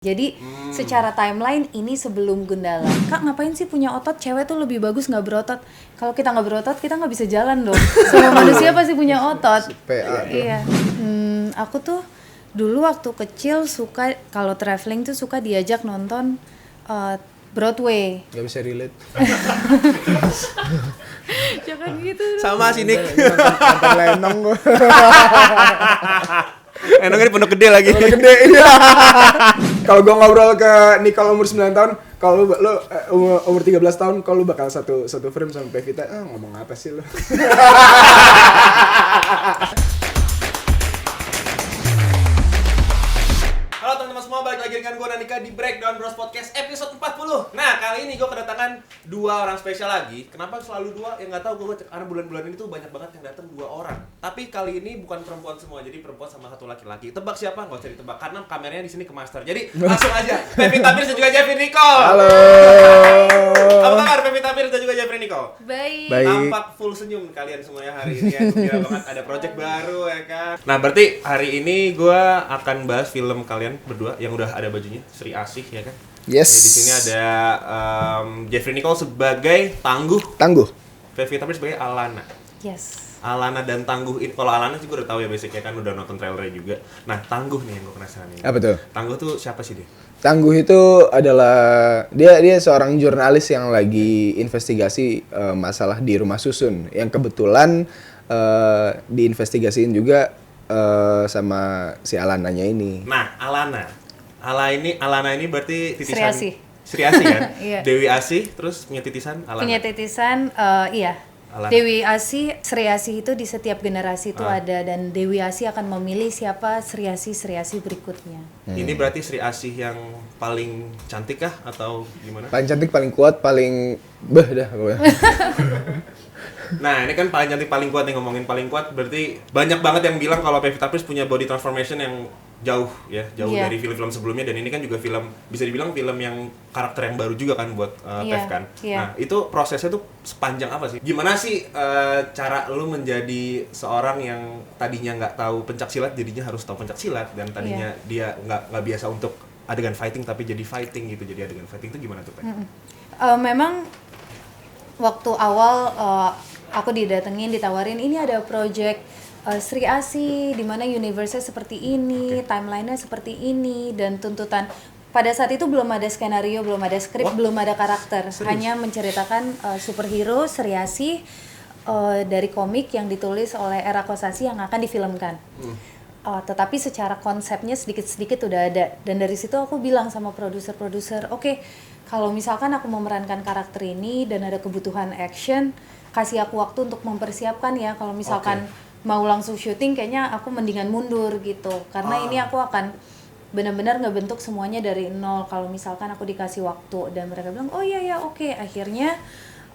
Jadi secara timeline ini sebelum Gundala. Kak ngapain sih punya otot? Cewek tuh lebih bagus nggak berotot. Kalau kita nggak berotot kita nggak bisa jalan dong. Semua manusia pasti punya otot. Iya. Aku tuh dulu waktu kecil suka kalau traveling tuh suka diajak nonton Broadway. Gak bisa relate. Jangan gitu. Sama sih Nick. Nonton Lenong gue. Enaknya di Pondok Gede lagi. Pondok Gede, iya. Kalau gue ngobrol ke Nicole umur 9 tahun, kalau lu umur 13 tahun, kalau lu bakal satu frame sama Pevita, ngomong apa sih lu? Halo teman-teman semua, balik lagi dengan gue Nanika di Breakdown Bros Podcast episode 40. Nah, kali ini gue kedatangan dua orang spesial lagi. Kenapa selalu dua? Ya nggak tahu gue, karena bulan-bulan ini tuh banyak banget yang datang dua orang. Tapi kali ini bukan perempuan semua, jadi perempuan sama satu laki-laki. Tebak siapa? Nggak usah ditebak, karena kameranya di sini ke master. Jadi langsung aja, Pevita Pierce dan juga Jeffrey Nicole. Halo. Apa kabar Pevita Pierce dan juga Jeffrey Nicole? Baik. Tampak full senyum kalian semuanya hari ini ya. Gila banget, ada project baru ya kan. Nah, berarti hari ini gue akan bahas film kalian berdua yang udah ada bajunya, Sri Asih ya kan. Yes. Jadi di sini ada Jeffrey Nicole sebagai Tangguh, Pevita Pierce sebagai Alana. Yes. Alana dan Tangguh ini, kalau Alana sih gue udah tahu ya basicnya kan, udah nonton trailernya juga. Nah, Tangguh nih yang gue penasaran nih. Apa tuh? Tangguh tuh siapa sih dia? Tangguh itu adalah dia seorang jurnalis yang lagi investigasi masalah di rumah susun yang kebetulan diinvestigasiin juga sama si Alananya ini. Nah, Alana ini berarti titisan Sri Asih. Sri Asih kan? Iya. Dewi Asih terus punya titisan Alana. Punya titisan, iya. Alana. Dewi Asih, Sri Asih itu di setiap generasi itu ada, dan Dewi Asih akan memilih siapa Sri Asih berikutnya. Ini berarti Sri Asih yang paling cantik kah atau gimana? Paling cantik, paling kuat, paling dah gue. Nah, ini kan paling cantik, paling kuat nih, ngomongin paling kuat berarti banyak banget yang bilang kalau Pevita Pierce punya body transformation yang jauh dari film-film sebelumnya, dan ini kan juga film, bisa dibilang film yang karakter yang baru juga kan buat Pev kan. Nah, itu prosesnya tuh sepanjang apa sih? Gimana sih cara lu menjadi seorang yang tadinya nggak tahu pencaksilat jadinya harus tahu pencaksilat, dan tadinya dia nggak biasa untuk adegan fighting tapi jadi fighting gitu, jadi adegan fighting itu gimana tuh Pev? Memang waktu awal aku ditawarin ini ada project Sri Asih di mana universe-nya seperti ini, timeline-nya seperti ini, dan tuntutan pada saat itu belum ada skenario, belum ada skrip, belum ada karakter. Hanya menceritakan superhero Sri Asih dari komik yang ditulis oleh Era Kosasi yang akan difilmkan. Tetapi secara konsepnya sedikit-sedikit udah ada, dan dari situ aku bilang sama produser, oke, kalau misalkan aku memerankan karakter ini dan ada kebutuhan action, kasih aku waktu untuk mempersiapkan ya. Kalau misalkan mau langsung syuting, kayaknya aku mendingan mundur gitu, karena ini aku akan benar-benar ngebentuk semuanya dari nol. Kalau misalkan aku dikasih waktu, dan mereka bilang oh iya oke. Akhirnya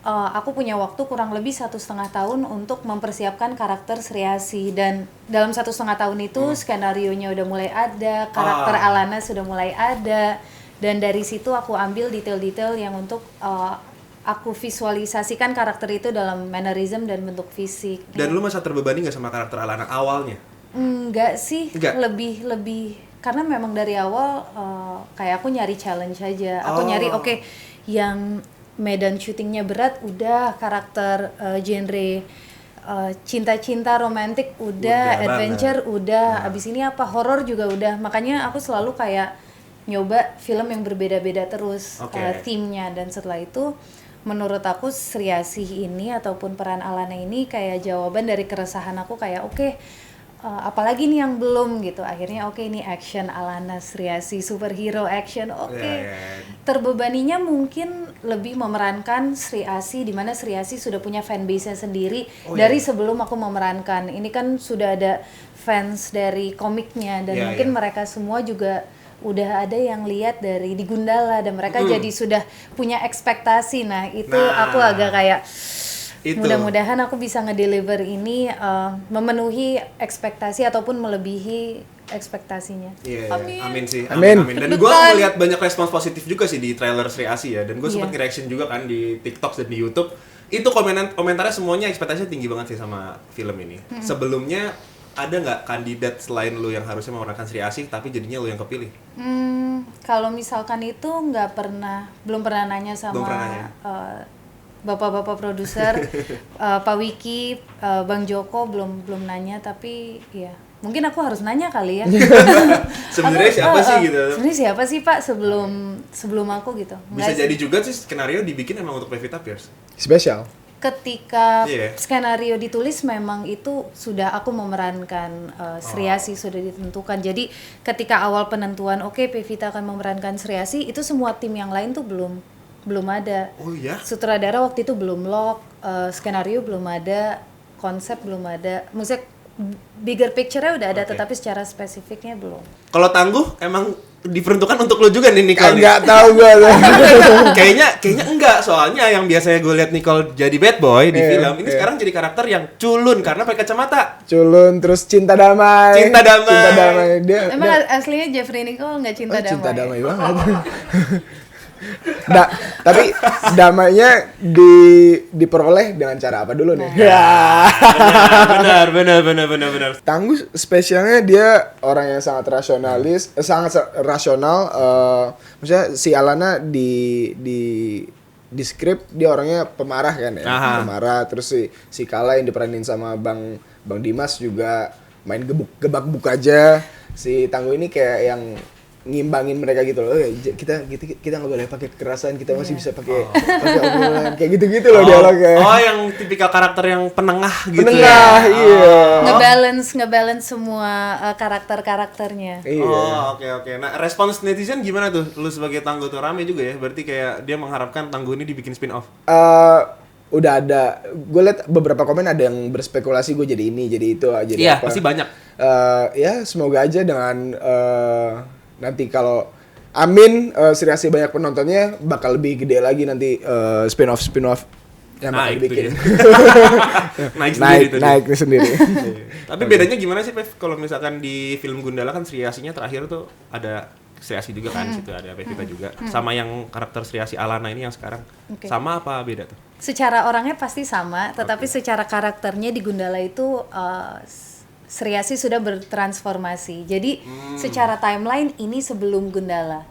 aku punya waktu kurang lebih 1,5 tahun untuk mempersiapkan karakter Sri Asih, dan dalam 1,5 tahun itu skenario-nya udah mulai ada, karakter Alana sudah mulai ada, dan dari situ aku ambil detail-detail yang untuk aku visualisasikan karakter itu dalam mannerism dan bentuk fisik. Dan lu masa terbebani nggak sama karakter Alana awalnya? Enggak sih, lebih karena memang dari awal kayak aku nyari challenge aja. Aku nyari yang medan syutingnya berat, udah karakter genre cinta-cinta romantik udah adventure banget. Udah abis ini apa, horor juga udah. Makanya aku selalu kayak nyoba film yang berbeda-beda terus theme-nya, dan setelah itu menurut aku Sri Asih ini ataupun peran Alana ini kayak jawaban dari keresahan aku, kayak apalagi nih yang belum gitu. Akhirnya ini action Alana Sri Asih, superhero action. Terbebaninya mungkin lebih memerankan Sri Asih, di mana Sri Asih sudah punya fanbase-nya sendiri dari sebelum aku memerankan. Ini kan sudah ada fans dari komiknya, dan mungkin mereka semua juga udah ada yang lihat dari di Gundala, dan mereka jadi sudah punya ekspektasi. Nah itu aku agak kayak mudah-mudahan aku bisa ngedeliver ini memenuhi ekspektasi ataupun melebihi ekspektasinya. Amin sih. Amin. Dan gue melihat banyak respons positif juga sih di trailer Sri Asih ya, dan gue sempat nge-reaction juga kan di TikTok dan di YouTube. Itu komentarnya semuanya ekspektasinya tinggi banget sih sama film ini. Sebelumnya ada nggak kandidat selain lu yang harusnya memerankan Sri Asih tapi jadinya lu yang kepilih? Kalau misalkan itu belum pernah nanya sama Belum pernah nanya. bapak-bapak produser, Pak Wiki, Bang Joko belum nanya, tapi ya mungkin aku harus nanya kali ya. Sebenarnya siapa sih gitu? Sebenarnya siapa sih Pak sebelum aku gitu? Bisa Nggak jadi juga sih skenario dibikin emang untuk Pevita Pierce. Spesial. Ketika Iya. skenario ditulis memang itu sudah aku memerankan Sri Asih, sudah ditentukan. Jadi ketika awal penentuan oke Pevita akan memerankan Sri Asih, itu semua tim yang lain tuh belum ada. Oh iya? Sutradara waktu itu belum lock, skenario belum ada, konsep belum ada. Maksudnya bigger picture-nya udah ada, Oke. tetapi secara spesifiknya belum. Kalau Tangguh emang diperuntukkan untuk lu juga nih Nicole. Enggak tahu gue tuh. kayaknya enggak, soalnya yang biasanya gue liat Nicole jadi bad boy di Iya, film ini iya. sekarang jadi karakter yang culun karena pakai kacamata. Culun, terus cinta damai. Cinta damai. Cinta damai. Emang aslinya Jeffrey Nicole nggak cinta damai? Cinta damai banget. Tapi damainya diperoleh dengan cara apa dulu nih? Ya. Benar. Tangguh spesialnya dia orang yang sangat rasionalis, sangat rasional. Maksudnya si Alana di skrip dia orangnya pemarah kan ya, Aha. pemarah. Terus si Kala yang diperanin sama Bang Dimas juga main gebak-gebuk aja. Si Tangguh ini kayak yang ngimbangin mereka gitu loh. Kita nggak boleh pakai kekerasan, kita masih bisa pakai obrolan kayak gitu-gitu loh dialognya. Oh, yang tipikal karakter yang penengah gitu. Penengah, ya? iya. Ngebalance semua karakternya. Iya. Oh, oke. Nah, respons netizen gimana tuh? Lu sebagai Tangguh tuh rame juga ya. Berarti kayak dia mengharapkan Tangguh ini dibikin spin-off. Udah ada, gue liat beberapa komen ada yang berspekulasi gue jadi ini, jadi itu, jadi Iya, apa. pasti banyak. Ya semoga aja dengan nanti kalau amin Sri Asih banyak penontonnya bakal lebih gede lagi nanti spin-off yang bakal itu dibikin. dia. Naik sendiri. Tapi bedanya gimana sih, Pev? Kalau misalkan di film Gundala kan Sri Asihnya terakhir tuh ada Sri Asih juga kan, situ ada Pevita juga. Sama yang karakter Sri Asih Alana ini yang sekarang. Oke. Sama apa beda tuh? Secara orangnya pasti sama, tetapi secara karakternya di Gundala itu Sri Asih sudah bertransformasi. Jadi secara timeline ini sebelum Gundala.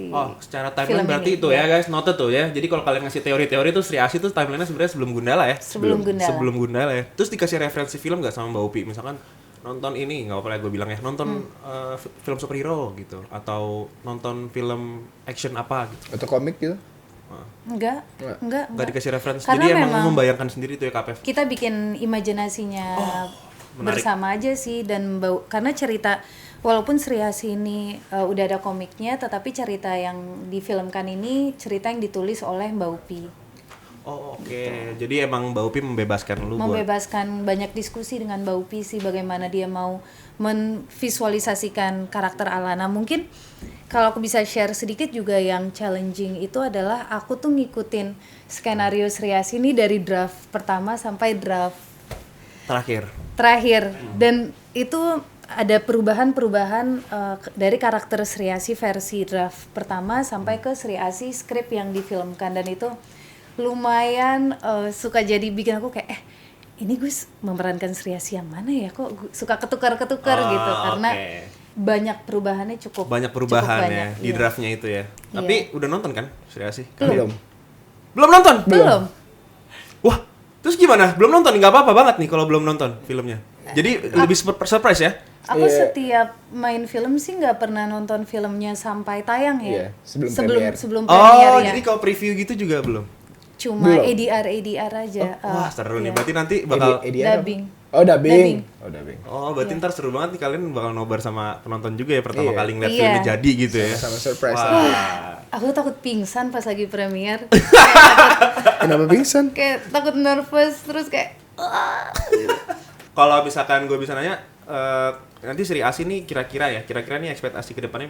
Oh, secara film timeline berarti ini, itu ya guys, noted tuh ya. Jadi kalau kalian ngasih teori-teori tuh Sri Asih tuh timelinenya sebenarnya sebelum Gundala ya. Sebelum Gundala ya. Terus dikasih referensi film nggak sama Mbak Upi? Misalkan nonton ini, nggak apa-apa lah gue bilang ya, nonton film superhero gitu, atau nonton film action apa gitu. Atau komik gitu. Enggak. Nggak dikasih referensi. Karena Jadi emang memang membayangkan sendiri tuh ya KPF. kita bikin imajinasinya menarik. bersama aja sih, dan karena cerita walaupun Sri Asih ini udah ada komiknya, tetapi cerita yang difilmkan ini cerita yang ditulis oleh Mbak Upi. Oh, oke. Jadi emang Mbak Upi membebaskan lu buat Membebaskan banyak diskusi dengan Mbak Upi sih, bagaimana dia mau menvisualisasikan karakter Alana. Mungkin kalau aku bisa share sedikit juga, yang challenging itu adalah aku tuh ngikutin skenario Sri Asih ini dari draft pertama sampai draft terakhir, dan itu ada perubahan dari karakter Sri Asih versi draft pertama sampai ke Sri Asih skrip yang difilmkan, dan itu lumayan suka jadi bikin aku kayak ini gue memerankan Sri Asih yang mana ya, kok gue suka ketukar gitu, karena banyak perubahannya, cukup banyak banyak, di iya. draftnya itu ya. Tapi udah nonton kan Sri Asih? Belum. Nonton? Belum. Wah, terus gimana? Belum nonton? Nggak apa-apa banget nih kalau belum nonton filmnya. Jadi lebih surprise ya? Aku Iya. setiap main film sih nggak pernah nonton filmnya sampai tayang ya. Iya, sebelum sebelum Oh, premier ya. jadi kalau preview gitu juga belum? Cuma Belum. ADR aja. Wah, seru nih. iya. Berarti nanti bakal Dubbing. Dubbing. Oh, berarti ntar seru banget nih, kalian bakal nobar sama penonton juga ya pertama Iya. kali ngeliat Iya. filmnya jadi gitu ya. Sama surprise. Wah. Aku takut pingsan pas lagi premier. Kenapa pingsan? Kayak takut nervous, terus kayak Kalau misalkan gue bisa nanya, nanti Sri Asih nih kira-kira nih ekspektasi kedepannya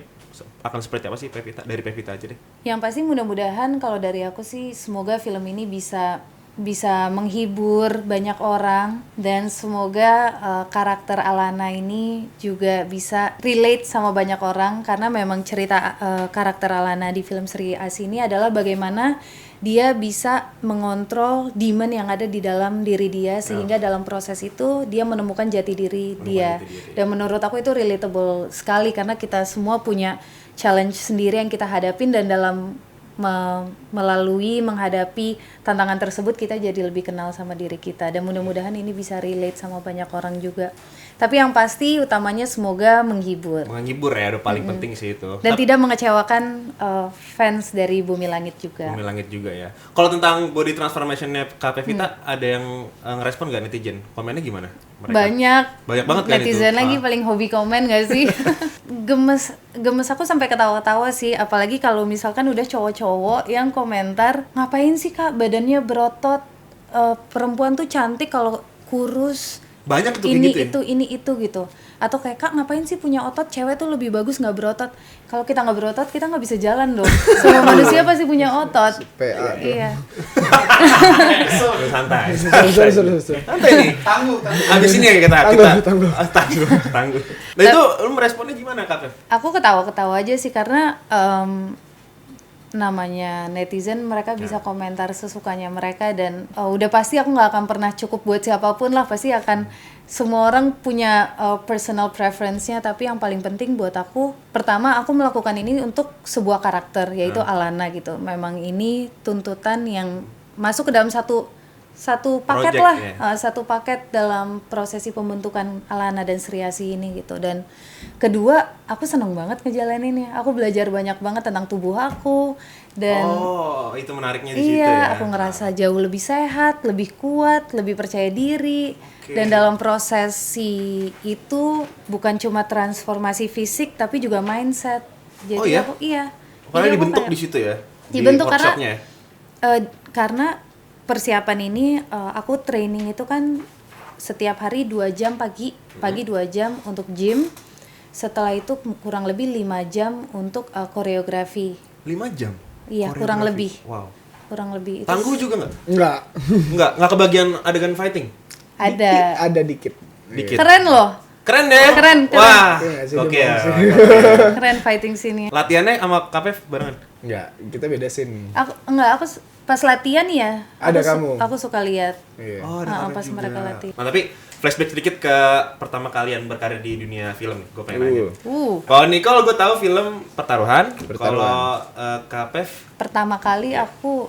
akan seperti apa sih Pevita, dari Pevita aja deh. yang pasti mudah-mudahan kalau dari aku sih semoga film ini bisa bisa menghibur banyak orang, dan semoga karakter Alana ini juga bisa relate sama banyak orang, karena memang cerita karakter Alana di film Sri Asi ini adalah bagaimana dia bisa mengontrol demon yang ada di dalam diri dia, sehingga dalam proses itu dia menemukan jati diri dia. Dan menurut aku itu relatable sekali, karena kita semua punya challenge sendiri yang kita hadapin, dan dalam melalui menghadapi tantangan tersebut kita jadi lebih kenal sama diri kita, dan mudah-mudahan ini bisa relate sama banyak orang juga. Tapi yang pasti utamanya semoga menghibur ya, udah paling penting sih itu. dan tidak mengecewakan fans dari Bumi Langit juga. Bumi Langit juga ya. Kalau tentang body transformation-nya Kak Pevita, ada yang ngerespon nggak netizen? Komennya gimana? Banyak banget kan netizen itu. lagi paling hobi komen gak sih? gemes aku sampai ketawa-tawa sih, apalagi kalau misalkan udah cowok-cowok yang komentar, ngapain sih Kak badannya berotot, perempuan tuh cantik kalau kurus, Banyak tuh ini kayak gitu ya? ini itu gitu. Atau kayak, Kak ngapain sih punya otot, cewek tuh lebih bagus nggak berotot. Kalau kita nggak berotot kita nggak bisa jalan dong. Semua manusia pasti punya otot. PA tuh. Iya. Santai. Seru. Santai nih. Tangguh. Abis ini ya kita Tangguh. tangguh. Nah itu lu meresponnya gimana Kak Pev? Aku ketawa-ketawa aja sih, karena namanya netizen, mereka bisa komentar sesukanya mereka, dan udah pasti aku nggak akan pernah cukup buat siapapun lah, pasti akan semua orang punya personal preference-nya, tapi yang paling penting buat aku, pertama aku melakukan ini untuk sebuah karakter, yaitu Alana gitu. Memang ini tuntutan yang masuk ke dalam satu paket Project, lah, ya. satu paket dalam prosesi pembentukan Alana dan Sri Asi ini gitu. Dan kedua, aku seneng banget ngejalaninnya. Aku belajar banyak banget tentang tubuh aku, dan itu menariknya di situ ya. iya, aku ngerasa jauh lebih sehat, lebih kuat, lebih percaya diri. Dan dalam prosesi itu bukan cuma transformasi fisik tapi juga mindset. Jadi Oh, iya? aku iya. Karena Jadi aku dibentuk kayak- di situ ya. Dibentuk di workshopnya ya? karena persiapan ini aku training itu kan setiap hari 2 jam pagi 2 jam untuk gym. Setelah itu kurang lebih 5 jam untuk koreografi. 5 jam? Iya, Koreografi. kurang lebih. Wow. Kurang lebih itu Tangguh juga nggak? Enggak. Nggak kebagian adegan fighting? ada. Ada dikit. Dikit. Keren loh. Keren deh. Keren. Wah. Iya nggak sih, Oke dia ya. bagus sih. Keren fighting sini. Latihannya sama Kak barengan? Enggak, kita beda scene. Aku pas latihan ya. Ada aku kamu? Aku suka lihat. Iya. Oh, ada Kak pas juga. mereka latihan. Nah, tapi flashback sedikit ke pertama kalian berkarir di dunia film. Gue pengen nanya. Kalau Nicole gue tahu film Pertaruhan. Kalau Kak Pev Pertama kali aku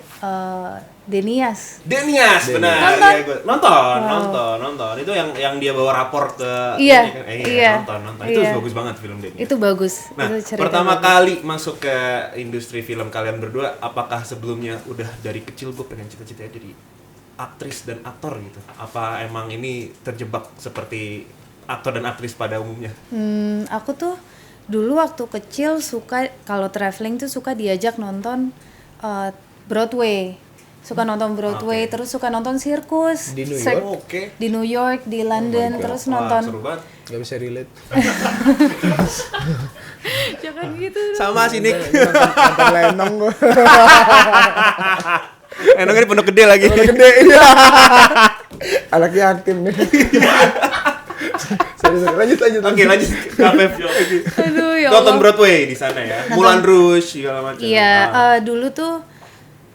Denias. Denias, benar. Nonton? Iya, nonton. Itu yang dia bawa rapor ke Iya, ini kan? iya. Nonton. Itu Iya. bagus banget film Denias. Itu bagus. Nah, itu cerita pertama bagus. kali masuk ke industri film kalian berdua, apakah sebelumnya udah dari kecil gue pengen cita-citanya jadi aktris dan aktor gitu? Apa emang ini terjebak seperti aktor dan aktris pada umumnya? Aku tuh dulu waktu kecil suka, kalau traveling tuh suka diajak nonton Broadway. Suka nonton Broadway, terus suka nonton sirkus. Di New Sir- York? Oke. Di New York, di London, terus Wah, nonton. seru banget. Gak bisa relate. Jangan gitu. Sama sini. Nonton lenong gue. Enong ini pondok gede lagi. Gede iya. Anaknya aktif nih. Sorry. Lanjut. Oke, lanjut. Kapep. Aduh ya Nonton Allah. Broadway di sana ya. Moulin Rouge segala macam. Iya, dulu tuh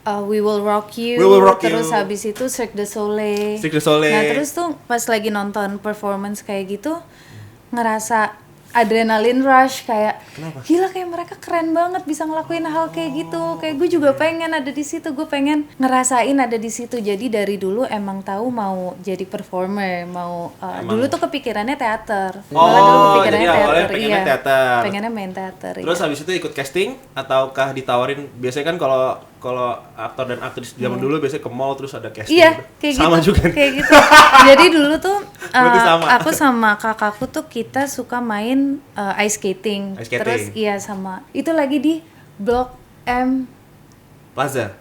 We Will Rock You, We Will Rock terus You. habis itu Cirque du Soleil. Cirque du Soleil. Nah terus tuh pas lagi nonton performance kayak gitu, ngerasa adrenalin rush, kayak gila, kayak mereka keren banget bisa ngelakuin hal kayak gitu. Kayak gue juga pengen ada di situ, gue pengen ngerasain ada di situ. Jadi dari dulu emang tahu mau jadi performer, mau dulu tuh kepikirannya teater. Malah dulu kepikirannya jadi awalnya teater, pengennya iya. teater. Pengennya main teater. Terus iya. habis itu ikut casting ataukah ditawarin? Biasanya kan kalau aktor dan aktris zaman dulu biasanya ke mall terus ada casting. Iya, gitu. kayak Sama gitu. juga. Kayak gitu. Jadi dulu tuh Berarti sama. aku sama kakakku tuh kita suka main ice skating. Ice skating. Terus iya sama. Itu lagi di Blok M Plaza.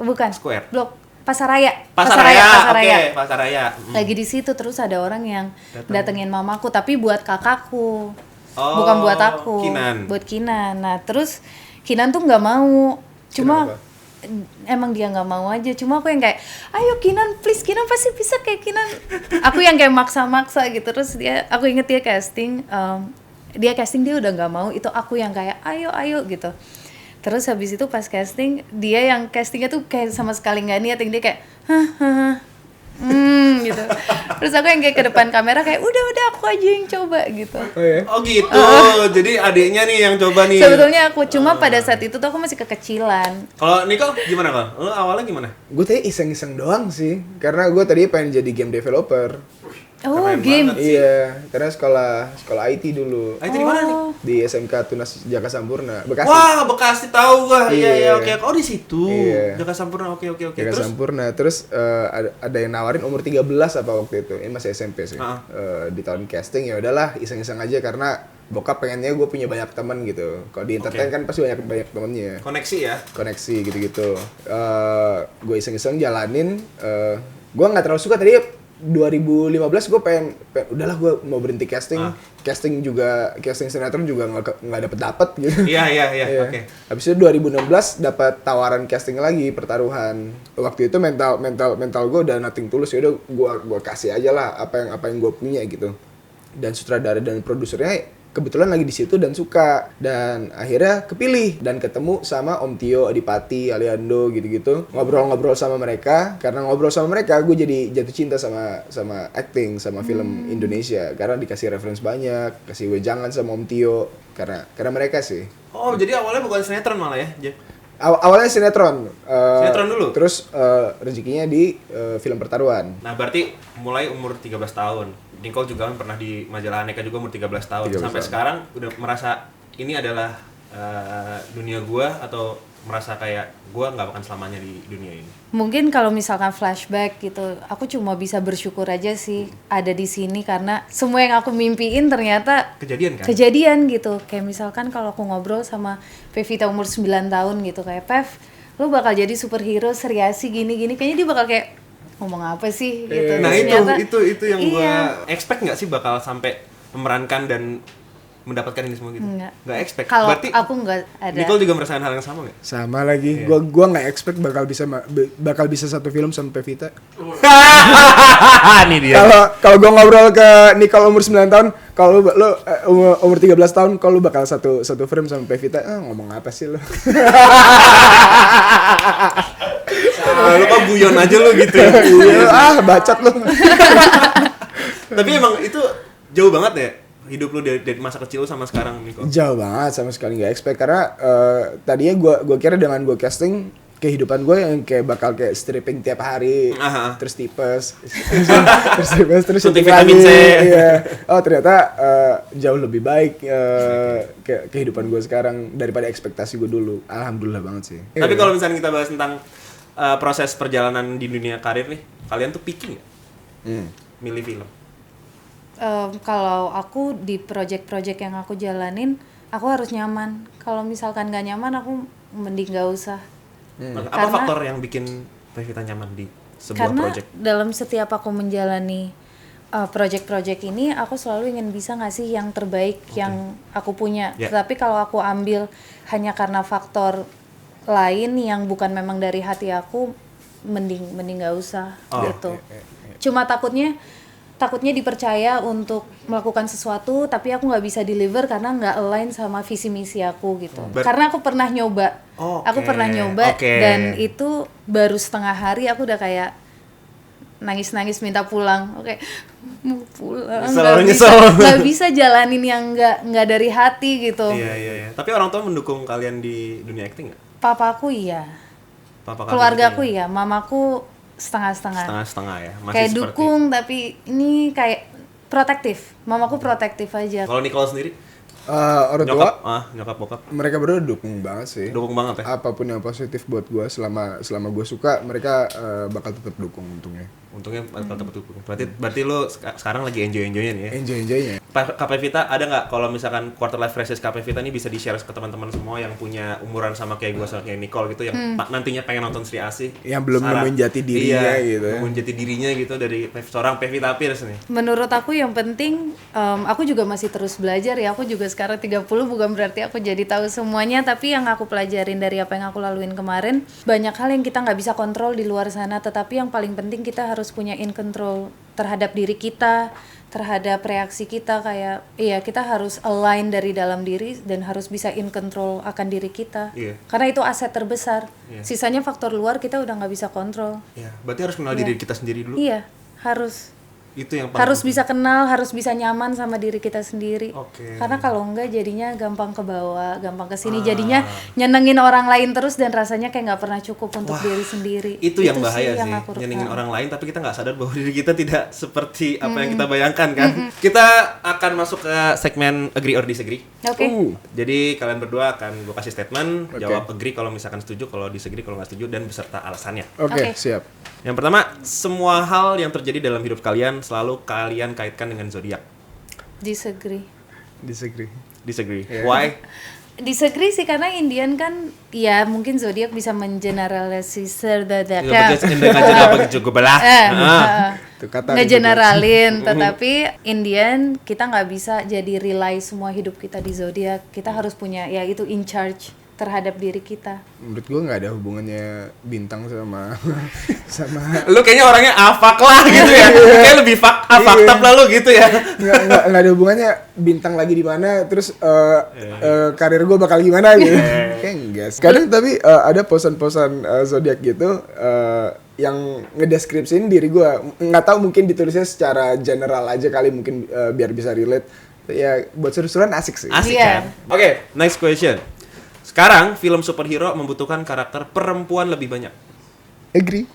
bukan. Square. Blok Pasaraya. Pasaraya. Oke, Pasaraya. Lagi di situ terus ada orang yang datengin mamaku, tapi buat kakakku. Oh, Bukan buat aku. Kinan. Buat Kinan. Nah, terus Kinan tuh nggak mau. Cuma Kenapa? emang dia nggak mau aja. Cuma aku yang kayak, ayo Kinan, please, Kinan pasti bisa kayak Kinan. Aku yang kayak maksa-maksa gitu. Terus aku inget dia casting, dia udah nggak mau. Itu aku yang kayak, ayo gitu. Terus habis itu pas casting, dia yang castingnya tuh kayak sama sekali nggak niat, yang dia kayak, gitu. Terus aku yang kayak ke depan kamera kayak udah aku aja yang coba gitu. Oh gitu. Jadi adiknya nih yang coba nih. Sebetulnya aku cuma pada saat itu tuh aku masih kekecilan. Kalau Nicole gimana Kal? Lo awalnya gimana? Gue tadi iseng-iseng doang sih, karena gue tadi pengen jadi game developer. Oh, Keren game. banget sih. Iya, karena sekolah IT dulu. IT di mana nih? Di SMK Tunas Jaka Sampurna, Bekasi. Wah, Bekasi tahu gua. Iya, Iya. oke. Oh, di situ. Iya. Jaka Sampurna. Oke. Jaka Terus Sampurna. Terus ada yang nawarin umur 13 apa waktu itu. Ini masih SMP sih. Di tahun casting ya udahlah, iseng-iseng aja karena bokap pengennya gue punya banyak teman gitu. Kalau di entertain kan pasti banyak temennya. koneksi ya. Koneksi gitu-gitu. Gue iseng-iseng jalanin. Gue nggak terlalu suka tadi. 2015 gue pengen udahlah gue mau berhenti casting. Casting sinetron juga nggak dapet gitu. Iya, oke. Habis itu 2016 dapat tawaran casting lagi, pertaruhan. Waktu itu mental gue udah nothing tulus, ya udah gue kasih aja lah apa yang gue punya gitu. Dan sutradara dan produsernya kebetulan lagi di situ dan suka, dan akhirnya kepilih dan ketemu sama Om Tio, Adipati, Aliando gitu-gitu. Ngobrol-ngobrol sama mereka, karena ngobrol sama mereka gue jadi jatuh cinta sama acting, sama film Indonesia karena dikasih reference banyak, kasih wejangan sama Om Tio karena mereka sih. Oh, jadi awalnya bukan sinetron malah ya, Jack? Awalnya sinetron. Sinetron dulu? Terus rezekinya di film pertaruhan. Nah, berarti mulai umur 13 tahun. Nicole juga kan pernah di majalah Aneka juga umur 13 tahun. 13 Sampai tahun. sekarang udah merasa ini adalah dunia gua, atau merasa kayak gua nggak akan selamanya di dunia ini. Mungkin kalau misalkan flashback gitu, aku cuma bisa bersyukur aja sih ada di sini karena semua yang aku mimpiin ternyata Kejadian kan? kejadian gitu. Kayak misalkan kalau aku ngobrol sama Pevita umur 9 tahun gitu, kayak Pev, lu bakal jadi superhero seriasi gini-gini, kayaknya dia bakal kayak ngomong apa sih gitu. Nah, Terus ternyata, itu yang gua iya. expect nggak sih bakal sampai memerankan dan mendapatkan ini semua gitu? Nggak expect. Kalau Berarti aku nggak ada. Nicole juga merasakan hal yang sama nggak? Sama lagi. Gua nggak expect bakal bisa satu film sama Pevita. Ini dia. Kalau gua ngobrol ke Nicole umur 9 tahun, kalau lu umur 13 tahun, kalau lu bakal satu frame sama Pevita, ngomong apa sih lu? Lu kok guyon aja lu gitu ya. Iya, bacot lu. Tapi emang itu jauh banget ya hidup lu dari masa kecil lu sama sekarang, Nicole? Jauh banget, sama sekali nggak expect karena tadinya gua kira dengan gua casting kehidupan gue yang kayak bakal kayak stripping tiap hari, terus tipes, terus suntik syuting vitamin C. Iya. Oh ternyata jauh lebih baik kehidupan gue sekarang daripada ekspektasi gue dulu. Alhamdulillah banget sih. Tapi kalau misalnya kita bahas tentang proses perjalanan di dunia karir nih, kalian tuh picky nggak? Milih film? Kalau aku di project-project yang aku jalanin, aku harus nyaman. Kalau misalkan nggak nyaman, aku mending nggak usah. Apa faktor yang bikin Pevita nyaman di sebuah project? Karena dalam setiap aku menjalani project-project ini, aku selalu ingin bisa ngasih yang terbaik yang aku punya. Tapi kalau aku ambil hanya karena faktor lain yang bukan memang dari hati aku, mending nggak usah gitu. Cuma takutnya dipercaya untuk melakukan sesuatu tapi aku nggak bisa deliver karena nggak align sama visi misi aku gitu. Karena aku pernah nyoba, dan itu baru setengah hari aku udah kayak nangis minta pulang. Oke, mau pulang, nggak bisa jalanin yang nggak dari hati gitu. Iya. Tapi orang tua mendukung kalian di dunia acting nggak? Papaku iya, keluargaku iya, mamaku setengah-setengah ya, masih kayak seperti... dukung tapi ini kayak protektif. Mamaku protektif aja. Kalau Nicole sendiri? Orang tua, nyokap bokap, mereka berdua dukung banget sih. Dukung banget ya. Apapun yang positif buat gue, selama gue suka, mereka bakal tetap dukung untungnya. Untungnya kalau tempat dukung. Berarti lu sekarang lagi enjoy-enjoynya nih ya. Enjoy-enjoynya. KP Vita ada nggak kalau misalkan quarter life crisis KP Vita ini bisa di-share ke teman-teman semua yang punya umuran sama kayak gue sama kayak Nicole gitu yang nantinya pengen nonton Sri Asih. Yang belum nemuin jati dirinya gitu. Nemuin jati dirinya gitu dari seorang Pevita Pierce nih. Menurut aku yang penting, aku juga masih terus belajar ya. Aku juga sekarang 30, bukan berarti aku jadi tahu semuanya, tapi yang aku pelajarin dari apa yang aku laluin kemarin, banyak hal yang kita nggak bisa kontrol di luar sana, tetapi yang paling penting kita harus punya in control terhadap diri kita, terhadap reaksi kita. Kayak kita harus align dari dalam diri dan harus bisa in control akan diri kita. Karena itu aset terbesar. Sisanya faktor luar kita udah nggak bisa kontrol. Berarti harus kenal diri kita sendiri dulu. Iya, harus. Itu yang paling harus penting. bisa kenal, harus bisa nyaman sama diri kita sendiri. Oke. Karena kalau enggak jadinya gampang ke bawah, gampang ke sini, jadinya nyenengin orang lain terus dan rasanya kayak nggak pernah cukup untuk diri sendiri. Itu yang bahaya sih, yang aku nyenengin orang lain tapi kita nggak sadar bahwa diri kita tidak seperti apa yang kita bayangkan kan. Kita akan masuk ke segmen agree or disagree. Oke. Jadi kalian berdua akan gue kasih statement, jawab agree kalau misalkan setuju, kalau disagree kalau nggak setuju, dan beserta alasannya. Oke, siap. Yang pertama, semua hal yang terjadi dalam hidup kalian selalu kalian kaitkan dengan zodiak. Disagree. Disagree. Why? Disagree sih karena Indian kan ya mungkin zodiak bisa mengeneralisir ngegeneralin, tetapi Indian kita nggak bisa jadi rely semua hidup kita di zodiak. Kita harus punya ya itu in charge terhadap diri kita. Menurut gue nggak ada hubungannya bintang sama Lu kayaknya orangnya afak lah gitu ya. Kayak lebih fucked up lah lu gitu ya. nggak ada hubungannya bintang lagi di mana, terus karir gue bakal gimana gitu. Kayak enggak. Kadang tapi ada posan-posan zodiak gitu yang ngedeskripsiin diri gue. Nggak tahu, mungkin ditulisnya secara general aja kali, mungkin biar bisa relate. Ya buat seru-seruan asik sih. Asik kan? Oke, next question. Sekarang film superhero membutuhkan karakter perempuan lebih banyak. Agree?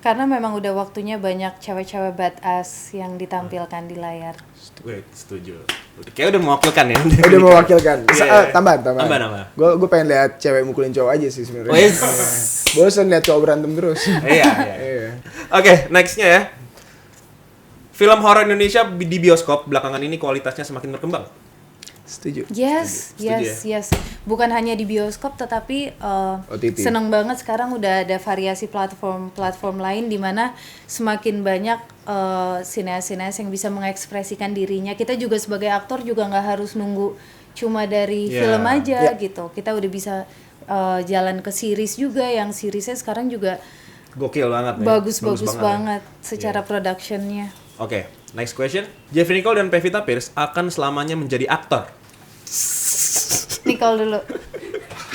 Karena memang udah waktunya banyak cewek-cewek badass yang ditampilkan di layar. Setuju. Kayak udah mewakilkan ya. Udah mewakilkan. Tambahan. Gue pengen lihat cewek mukulin cowok aja sih sebenarnya. Bosan lihat cowok berantem terus. Iya. Oke, nextnya ya. Film horor Indonesia di bioskop belakangan ini kualitasnya semakin berkembang. Setuju. Yes. Bukan hanya di bioskop, tetapi OTT. seneng banget sekarang udah ada variasi platform lain di mana semakin banyak sineas-sineas yang bisa mengekspresikan dirinya. Kita juga sebagai aktor juga nggak harus nunggu cuma dari film aja gitu. Kita udah bisa jalan ke series juga, yang seriesnya sekarang juga gokil banget nih. Bagus banget secara productionnya. Oke, next question. Jeffrey Nicole dan Pevita Pierce akan selamanya menjadi aktor. Nicole dulu.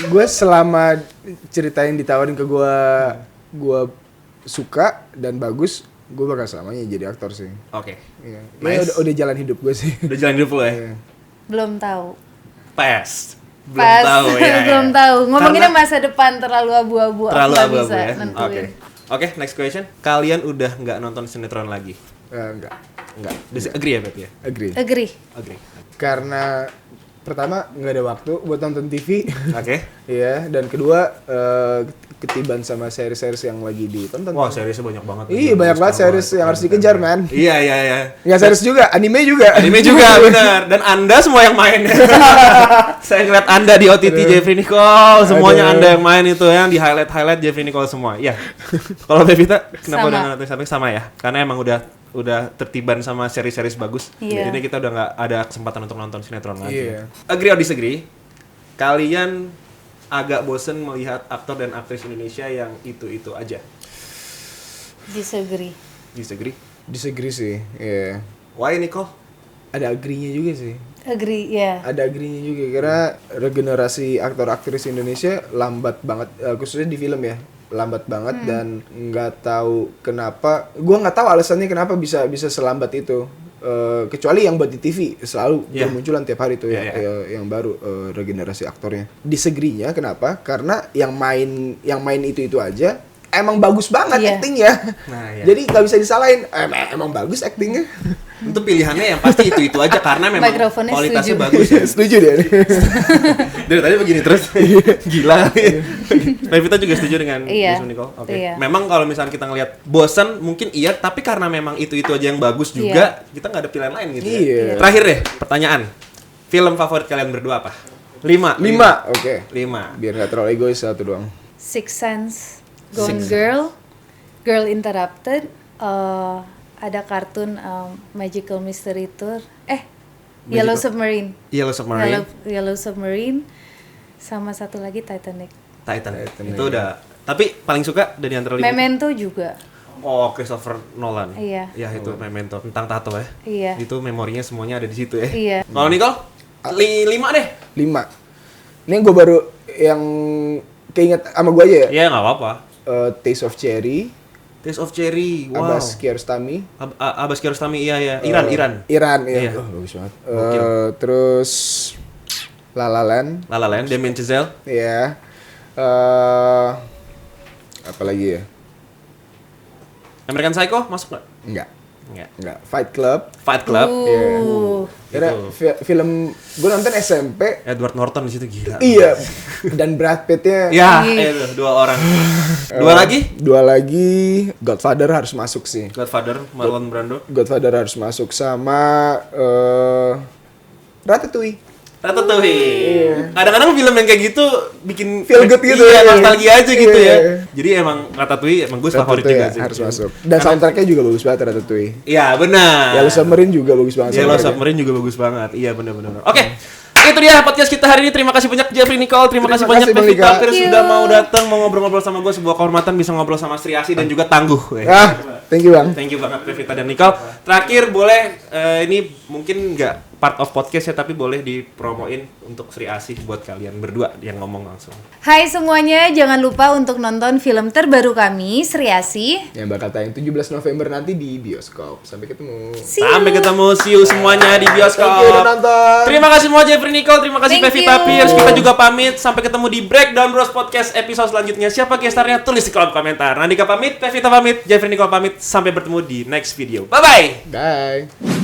Gue selama ceritain ditawarin ke gue suka dan bagus, gue bakal selamanya jadi aktor sih. Oke. Iya. Nice. Udah jalan hidup gue sih. Udah jalan hidup lo ya? Belum tahu. Pas. Belum tahu. Ngomonginnya masa depan terlalu abu-abu. Terlalu aku abu-abu bisa ya. nentuin. Oke, next question. Kalian udah nggak nonton sinetron lagi? Enggak. Agree ya, Beb ya? Agree. Karena pertama nggak ada waktu buat nonton TV. Oke. Iya, dan kedua ketiban sama series-series yang lagi ditonton. Wah, seriesnya banyak banget. Iya, banyak banget series yang harus dikejar, man. Iya. Nggak series juga, anime juga, benar. Dan Anda semua yang main. Saya ngeliat Anda di OTT Jeffrey Nicole, semuanya Anda yang main itu, yang di highlight Jeffrey Nicole semua. Iya. Kalau Bevita, kenapa udah nonton sampai sama ya? Karena emang udah tertiban sama seri-series bagus. Jadi kita udah nggak ada kesempatan untuk nonton sinetron lagi. Agree or disagree? Kalian agak bosen melihat aktor dan aktris Indonesia yang itu aja. Disagree. Disagree sih. Iya. Why, Nicole? Ada agree-nya juga sih. Agree, ya. Ada agree-nya juga karena regenerasi aktor aktris Indonesia lambat banget, khususnya di film ya. Lambat banget dan nggak tahu kenapa. Gua nggak tahu alasannya kenapa bisa selambat itu. Kecuali yang buat di TV selalu bermunculan tiap hari tuh yang baru regenerasi aktornya. Disagree-nya kenapa? Karena yang main itu aja emang bagus banget actingnya. Jadi nggak bisa disalahin. Emang bagus actingnya. Untuk pilihannya yang pasti itu aja karena memang Mikrofonnya kualitasnya setuju. bagus ya. Setuju deh. Dari tadi begini terus. Gila. Pevita juga setuju dengan Iya. Miss Nicole. Oke. Iya. Memang kalau misalnya kita ngelihat bosan mungkin iya, tapi karena memang itu aja yang bagus juga, kita nggak ada pilihan lain gitu Iya. ya. Terakhir deh, pertanyaan. Film favorit kalian berdua apa? 5. 5, oke. 5. Biar nggak terlalu egois, satu doang. Six Sense, Gone Girl, Girl Interrupted, ada kartun Magical Mystery Tour, Yellow Submarine, Yellow Submarine. Yellow Submarine, sama satu lagi Titanic. Titan. Itu udah. Tapi paling suka dari antara 5. Memento juga. Oh, Christopher Nolan. Iya. Ya itu Memento tentang tato ya. Iya. Itu memorinya semuanya ada di situ ya. Iya. Kalau Nicole? 5 deh. 5. Ini gue baru yang keinget sama gue aja ya. Iya, nggak apa-apa. Taste of Cherry, Taste of Cherry. Wow. Abbas Kiarostami. Abbas Kiarostami, iya. Iran. Iran, Iya. iya. Oh, bagus banget. Gokil. Terus La La Land, La La Land, Damien Chazelle. ya. Apa lagi ya? American Psycho masuk nggak? Enggak. Nggak. Fight Club. Fight Club. Iya. Karena Itu. film gue nonton SMP. Edward Norton di situ gila. Iya. Dan Brad Pitt-nya. Ya, itu 2 orang. 2 lagi? Godfather harus masuk sih. Godfather, Marlon Brando. Godfather harus masuk sama Ratatouille. Ratatouille. Kadang-kadang film yang kayak gitu bikin Feel good gitu iya, ya. nostalgia aja gitu Iya. ya. Jadi emang Ratatouille emang gue favorit Ratatouille juga ya, sih. harus masuk. Dan soundtracknya juga bagus banget Ratatouille. Iya, benar. Yellow Submarine juga bagus banget. Yellow soundtracknya. Submarine juga bagus banget. Iya, benar. Oke. Itu dia podcast kita hari ini. Terima kasih banyak Jeffrey Nicole, terima kasih banyak Bang Pevita Ika. Pierce sudah mau datang, mau ngobrol-ngobrol sama gue. Sebuah kehormatan bisa ngobrol sama Sri Asih dan juga Tangguh. Thank you Bang. Thank you banget Pevita dan Nicole. Terakhir boleh ini mungkin nggak part of podcast ya, tapi boleh dipromoin untuk Sri Asih buat kalian berdua yang ngomong langsung. Hai semuanya, jangan lupa untuk nonton film terbaru kami, Sri Asih. Yang bakal tayang 17 November nanti di bioskop. Sampai ketemu. See you. Sampai ketemu, see you semuanya di bioskop. Thank you udah nonton. Terima kasih semua Jeffrey Nicole, terima kasih Thank Pevita you. Pierce. Kita juga pamit, sampai ketemu di Breakdown Bros Podcast episode selanjutnya. Siapa gestarnya? Tulis di kolom komentar. Nandika pamit, Pevita pamit, Jeffrey Nicole pamit. Sampai bertemu di next video. Bye bye. Bye.